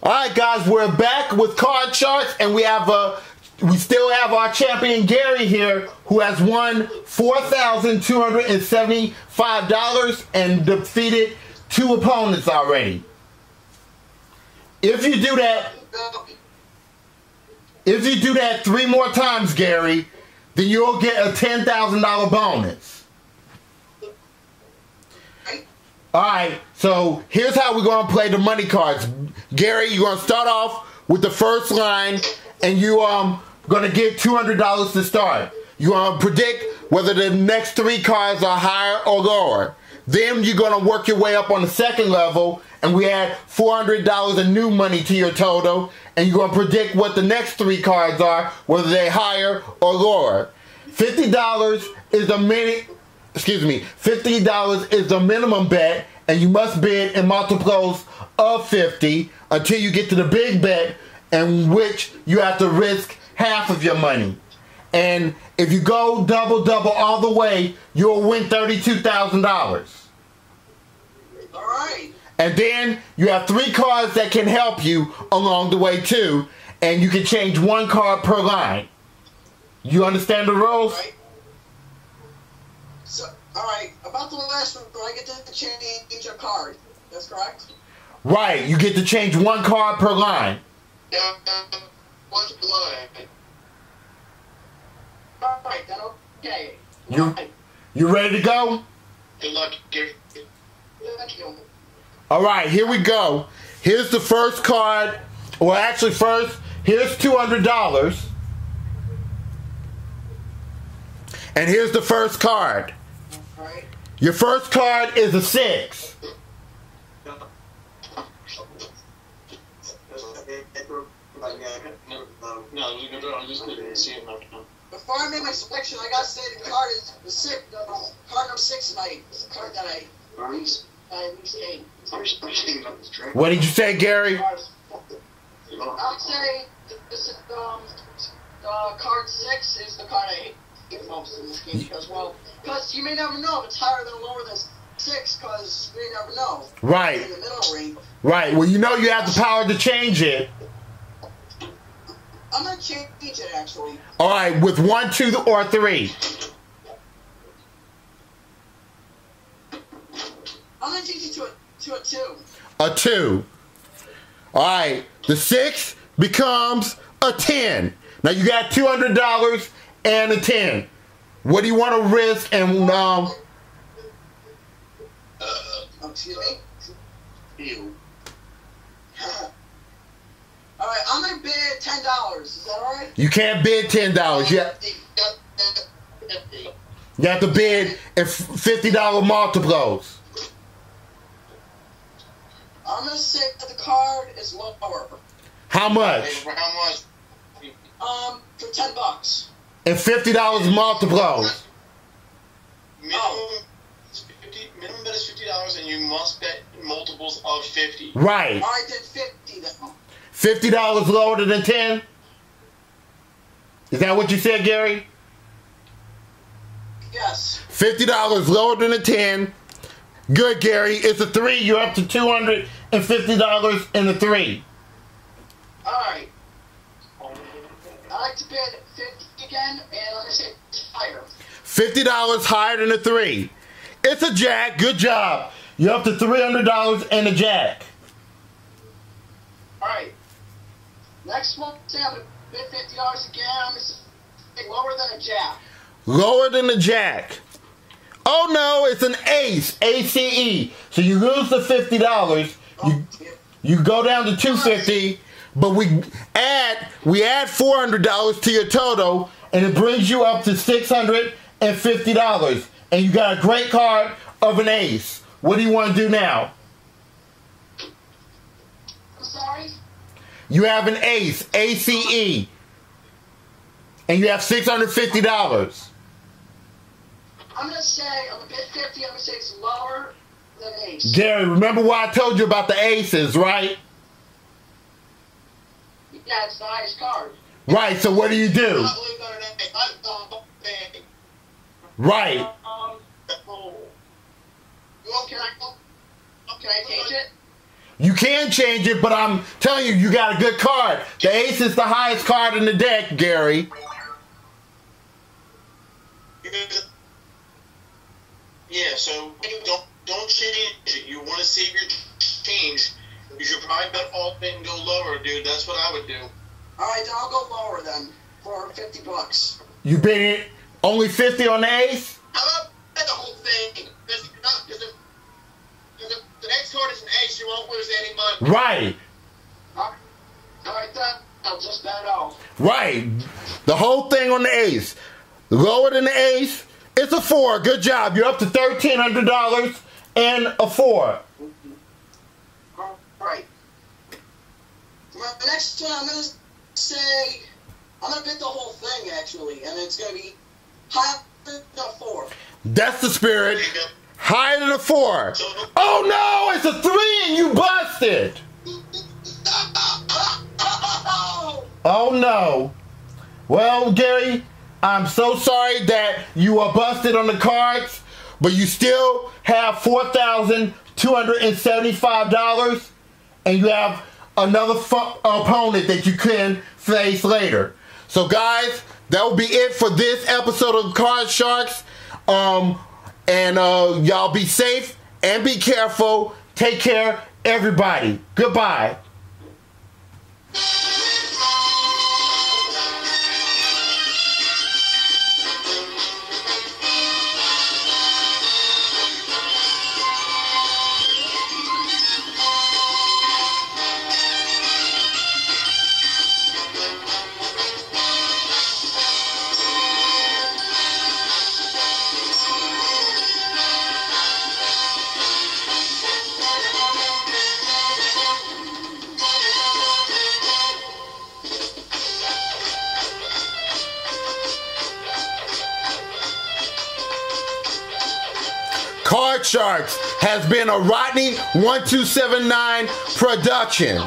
All right, guys, we're back with card charts, and we still have our champion Gary here, who has won $4,275 and defeated 2 opponents already. If you do that 3 more times, Gary, then you'll get a $10,000 bonus. Alright, so here's how we're going to play the money cards. Gary, you're going to start off with the first line, and you're going to get $200 to start. You're going to predict whether the next 3 cards are higher or lower. Then you're going to work your way up on the second level, and we add $400 of new money to your total, and you're going to predict what the next 3 cards are, whether they're higher or lower. $50 is the $50 is the minimum bet, and you must bid in multiples of 50 until you get to the big bet, in which you have to risk half of your money. And if you go double all the way, you'll win $32,000. All right. And then you have 3 cards that can help you along the way too, and you can change 1 card per line. You understand the rules? Right. So, all right. About the last one, I get to change a card. That's correct. Right. You get to change 1 card per line. Yeah. 1 line. All right. Then okay. You ready to go? Good luck, Gary. Thank you. All right, here we go. Here's the first card. Well, actually, first, here's $200. And here's the first card. All right. Your first card is a 6. Before I make my selection, I gotta say the card is the 6. Card number 6 is the card that I least came. What did you say, Gary? I'd say this is, card 6 is the card I hate most in this game because you may never know if it's higher than or lower than 6, because you may never know. Right. In the middle ring. Right. Well, you know you have the power to change it. I'm gonna change it actually. All right, with 1, 2, or 3. I'm gonna change it to a 2. A 2. All right, the 6 becomes a 10. Now you got $200 and a 10. What do you want to risk? And excuse me. You. All right, I'm gonna bid $10. Is that all right? You can't bid $10. You have to bid in $50 multiples. I'm gonna say that the card is lower. How much? For $10. And $50 multiples. Minimum bet is $50, and you must bet multiples of 50. Right. All right, then 50 then. $50 lower than 10? Is that what you said, Gary? Yes. $50 lower than a 10. Good, Gary. It's a 3. You're up to $250 in a 3. All right. I like to bid 50 again, and I'm gonna say higher. $50 higher than a 3. It's a jack. Good job. You're up to $300 and a jack. All right. Next one, say I'm gonna bid $50 again. I'm gonna say lower than a jack. Lower than a jack. Oh no, it's an ace. ACE. So you lose the $50. You go down to $250, but we add $400 to your total, and it brings you up to $650. And you got a great card of an ace. What do you want to do now? I'm sorry? You have an ace, ACE, and you have $650. I'm going to say, I'm going to bid 50, I'm going to say it's lower than ace. Gary, remember why I told you about the aces, right? Yeah, it's the highest card. Right, so what do you do? Right. Can I change it? You can change it, but I'm telling you, you got a good card. The ace is the highest card in the deck, Gary. Yeah, so don't change it. You want to save your change. You should probably bet all in and go lower, dude. That's what I would do. Alright, I'll go lower then for $50. You bet it only 50 on the ace? How about the whole thing? Because the next card is an ace, you won't lose any money. Right. Alright then, I'll just bet all. Right. The whole thing on the ace. Lower than the ace, it's a 4. Good job. You're up to $1,300 and a 4. Alright. The next one I'm going to say, I'm going to bet the whole thing actually, and it's going to be higher than a 4. That's the spirit. Higher than a 4. Oh no, it's a 3 and you busted. Oh no. Well, Gary, I'm so sorry that you are busted on the cards, but you still have $4,275 and you have another opponent that you can face later. So guys, that will be it for this episode of Card Sharks. Y'all be safe and be careful. Take care, everybody. Goodbye. Card Sharks has been a Rodney 1279 production.